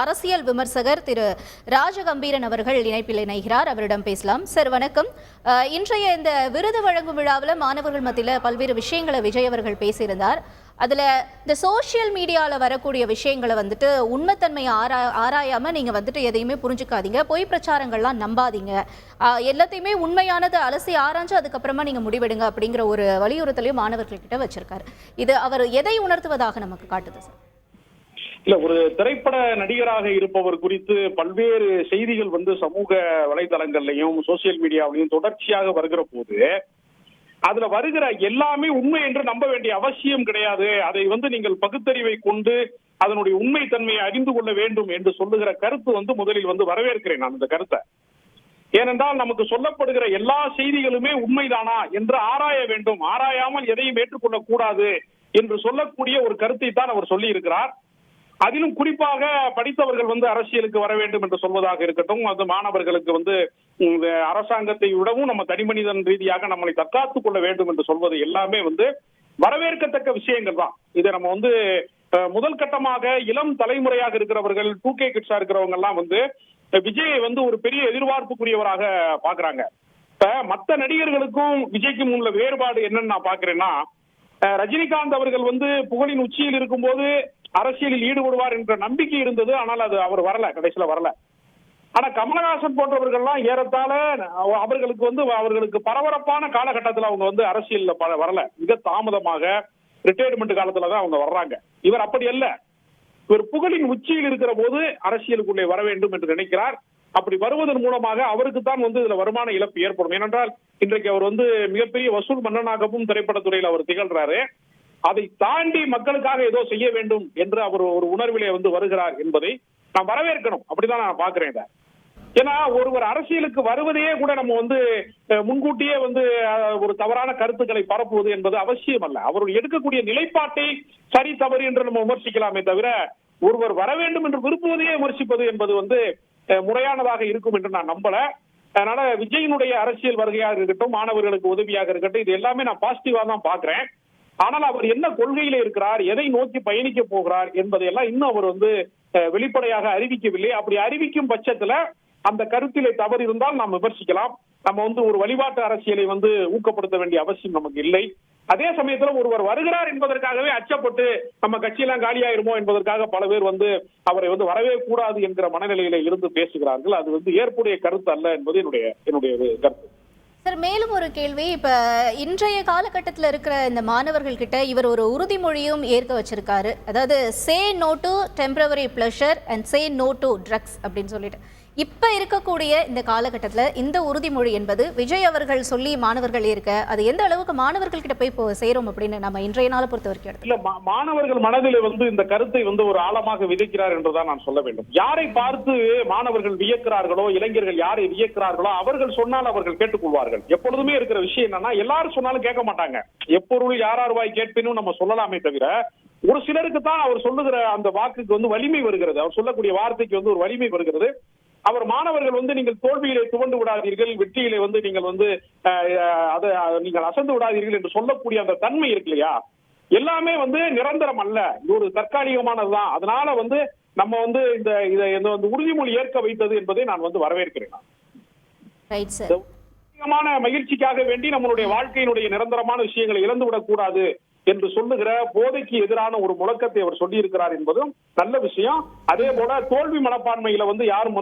அரசியல் விமர்சகர் திரு ராஜகம்பீரன் அவர்கள் இணைப்பில் இணைகிறார். அவரிடம் பேசலாம். சார் வணக்கம். இன்றைய இந்த விருது வழங்கும் விழாவில் மாணவர்கள் மத்தியில் பல்வேறு விஷயங்களை விஜய் அவர்கள் பேசியிருந்தார். அதில் இந்த சோஷியல் மீடியாவில் வரக்கூடிய விஷயங்களை வந்துட்டு உண்மைத்தன்மையை ஆராயாமல் நீங்கள் வந்துட்டு எதையுமே புரிஞ்சுக்காதீங்க, பொய் பிரச்சாரங்கள்லாம் நம்பாதீங்க, எல்லாத்தையுமே உண்மையானது அலசி ஆராய்ஞ்சு அதுக்கப்புறமா நீங்கள் முடிவெடுங்க அப்படிங்கிற ஒரு வலியுறுத்தலையும் மாணவர்கள்கிட்ட வச்சிருக்காரு. இது அவர் எதை உணர்த்துவதாக நமக்கு காட்டுது சார்? இல்ல, ஒரு திரைப்பட நடிகராக இருப்பவர் குறித்து பல்வேறு செய்திகள் சமூக வலைதளங்கள்லையும் சோசியல் மீடியாவிலையும் தொடர்ச்சியாக வருகிற போது அதுல வருகிற எல்லாமே உண்மை என்று நம்ப வேண்டிய அவசியம் கிடையாது. அதை நீங்கள் பகுத்தறிவை கொண்டு அதனுடைய உண்மை தன்மையை அறிந்து கொள்ள வேண்டும் என்று சொல்லுகிற கருத்து முதலில் வரவேற்கிறேன் நான் இந்த கருத்தை. ஏனென்றால் நமக்கு சொல்லப்படுகிற எல்லா செய்திகளுமே உண்மைதானா என்று ஆராய வேண்டும், ஆராயாமல் எதையும் ஏற்றுக்கொள்ளக் கூடாது என்று சொல்லக்கூடிய ஒரு கருத்தை தான் அவர் சொல்லி இருக்கிறார். அதிலும் குறிப்பாக படித்தவர்கள் அரசியலுக்கு வர வேண்டும் என்று சொல்வதாக இருக்கட்டும், அது மாணவர்களுக்கு அரசாங்கத்தை விடவும் நம்ம தனி மனிதன் ரீதியாக நம்மளை தற்காத்துக் கொள்ள வேண்டும் என்று சொல்வது எல்லாமே வரவேற்கத்தக்க விஷயங்கள் தான். இதை நம்ம முதல் கட்டமாக இளம் தலைமுறையாக இருக்கிறவர்கள் 2K கிட்ஸா இருக்கிறவங்க எல்லாம் விஜயை ஒரு பெரிய எதிர்பார்ப்புக்குரியவராக பாக்குறாங்க. இப்ப மற்ற நடிகர்களுக்கும் விஜய்க்கும் உள்ள வேறுபாடு என்னன்னு நான் பாக்குறேன்னா, ரஜினிகாந்த் அவர்கள் புகழின் உச்சியில் இருக்கும் போது அரசியலில் ஈடுபடுவார் என்ற நம்பிக்கை இருந்தது. ஆனால் அது அவர் வரல, கடைசியில வரல. ஆனா கமலஹாசன் போன்றவர்கள்லாம் ஏறத்தாழ அவர்களுக்கு பரபரப்பான காலகட்டத்தில் அவங்க அரசியல் வரல, மிக தாமதமாக ரிட்டையர்மெண்ட் காலத்துலதான் அவங்க வர்றாங்க. இவர் அப்படி அல்ல, இவர் புகழின் உச்சியில் இருக்கிற போது அரசியலுக்குள்ளே வர வேண்டும் என்று நினைக்கிறார். அப்படி வருவதன் மூலமாக அவருக்கு தான் இதுல வருமான இழப்பு ஏற்படும். ஏனென்றால் இன்றைக்கு அவர் மிகப்பெரிய வசூல் மன்னனாகவும் திரைப்படத்துறையில் அவர் திகழ்றாரு. அதை தாண்டி மக்களுக்காக ஏதோ செய்ய வேண்டும் என்று அவர் ஒரு உணர்விலே வருகிறார் என்பதை நான் வரவேற்கணும். அப்படிதான் நான் பாக்குறேன். ஏன்னா ஒருவர் அரசியலுக்கு வருவதையே கூட நம்ம முன்கூட்டியே ஒரு தவறான கருத்துக்களை பரப்புவது என்பது அவசியம் அல்ல. அவருடைய எடுக்கக்கூடிய நிலைப்பாட்டை சரி தவறு என்று நம்ம விமர்சிக்கலாமே தவிர, ஒருவர் வர வேண்டும் என்று விரும்புவதையே விமர்சிப்பது என்பது முறையானதாக இருக்கும் என்று நான் நம்பல. அதனால விஜயினுடைய அரசியல் வருகையாக இருக்கட்டும், மாணவர்களுக்கு உதவியாக இருக்கட்டும், இது எல்லாமே நான் பாசிட்டிவா தான் பாக்குறேன். ஆனால் அவர் என்ன கொள்கையில இருக்கிறார், எதை நோக்கி பயணிக்க போகிறார் என்பதையெல்லாம் இன்னும் அவர் வெளிப்படையாக அறிவிக்கவில்லை. அப்படி அறிவிக்கும் பட்சத்துல அந்த கருத்திலே தவறு இருந்தால் நாம் விமர்சிக்கலாம். நம்ம ஒரு வழிபாட்டு அரசியலை ஊக்கப்படுத்த வேண்டிய அவசியம் நமக்கு இல்லை. அதே சமயத்துல ஒருவர் வருகிறார் என்பதற்காகவே அச்சப்பட்டு நம்ம கட்சியெல்லாம் காலியாயிருமோ என்பதற்காக பல பேர் அவரை வரவே கூடாது என்கிற மனநிலையில இருந்து பேசுகிறார்கள். அது ஏற்புடைய கருத்து அல்ல என்பது என்னுடைய கருத்து. சார், மேலும் ஒரு கேள்வி. இப்ப இன்றைய காலகட்டத்தில் இருக்கிற இந்த மாணவர்கள் கிட்ட இவர் ஒரு உறுதிமொழியும் ஏற்க வச்சிருக்காரு. அதாவது say no to temporary pleasure and say no to drugs அப்படின்னு சொல்லிட்டு இப்ப இருக்கக்கூடிய இந்த காலகட்டத்தில் இந்த உறுதிமொழி என்பது விஜய் அவர்கள் சொல்லி மாணவர்கள் ஏற்க அது எந்த அளவுக்கு மாணவர்கள் கிட்ட போய் சேரும் அப்படின்னு நம்ம இன்றைய நாளை பொறுத்த வரைக்கும் இல்ல, மாணவர்கள் மனதில் இந்த கருத்தை ஒரு ஆழமாக விதைக்கிறார் என்றுதான் நான் சொல்ல வேண்டும். யாரை பார்த்து மாணவர்கள் வியக்கிறார்களோ, இளைஞர்கள் யாரை வியக்கிறார்களோ அவர்கள் சொன்னால் அவர்கள் கேட்டுக்கொள்வார்கள். எப்பொழுதுமே இருக்கிற விஷயம் என்னன்னா, எல்லாரும் சொன்னாலும் கேட்க மாட்டாங்க. எப்பொருள் யாரார்வாய் கேட்பினும் நம்ம சொல்லலாமே தவிர, ஒரு சிலருக்கு தான் அவர் சொல்லுகிற அந்த வாக்குக்கு வலிமை வருகிறது, அவர் சொல்லக்கூடிய வார்த்தைக்கு ஒரு வலிமை வருகிறது. அவர் மாணவர்கள் நீங்கள் தோல்வியிலே துவண்டு விடாதீர்கள், வெற்றியிலே நீங்கள் அசந்து விடாதீர்கள் என்று சொல்லக்கூடிய அந்த தன்மை இருக்கு இல்லையா, எல்லாமே நிரந்தரம் அல்ல, இது ஒரு தற்காலிகமானதுதான். அதனால நம்ம இந்த உறுதிமொழி ஏற்க வைத்தது என்பதை நான் வரவேற்கிறேன். மகிழ்ச்சிக்காக வேண்டி நம்மளுடைய வாழ்க்கையினுடைய நிரந்தரமான விஷயங்களை இழந்துவிடக் கூடாது என்று சொல்லுகிற போதைக்கு எதிரான ஒரு முழக்கத்தை அவர் சொல்லி இருக்கிறார் என்பதும் நல்ல விஷயம். அதே போல தோல்வி மனப்பான்மையில யாரும்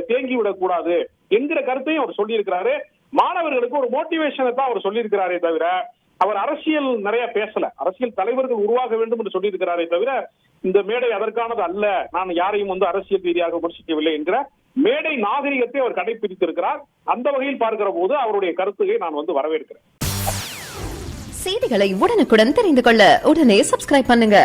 தேங்கி விடக்கூடாது என்கிற கருத்தையும் அவர் சொல்லி இருக்கிறாரு. மாணவர்களுக்கு ஒரு மோட்டிவேஷனை தான் அவர் சொல்லி இருக்கிறாரே தவிர, அவர் அரசியல் நிறைய பேசல. அரசியல் தலைவர்கள் உருவாக வேண்டும் என்று சொல்லி இருக்கிறாரே தவிர, இந்த மேடை அதற்கானது அல்ல, நான் யாரையும் அரசியல் ரீதியாக விமர்சிக்கவில்லை என்கிற மேடை நாகரிகத்தை அவர் கடைபிடித்திருக்கிறார். அந்த வகையில் பார்க்கிற போது அவருடைய கருத்துக்களை நான் வரவேற்கிறேன். செய்திகளை உடனுக்குடன் தெரிந்து கொள்ள உடனே சப்ஸ்கிரைப் பண்ணுங்க.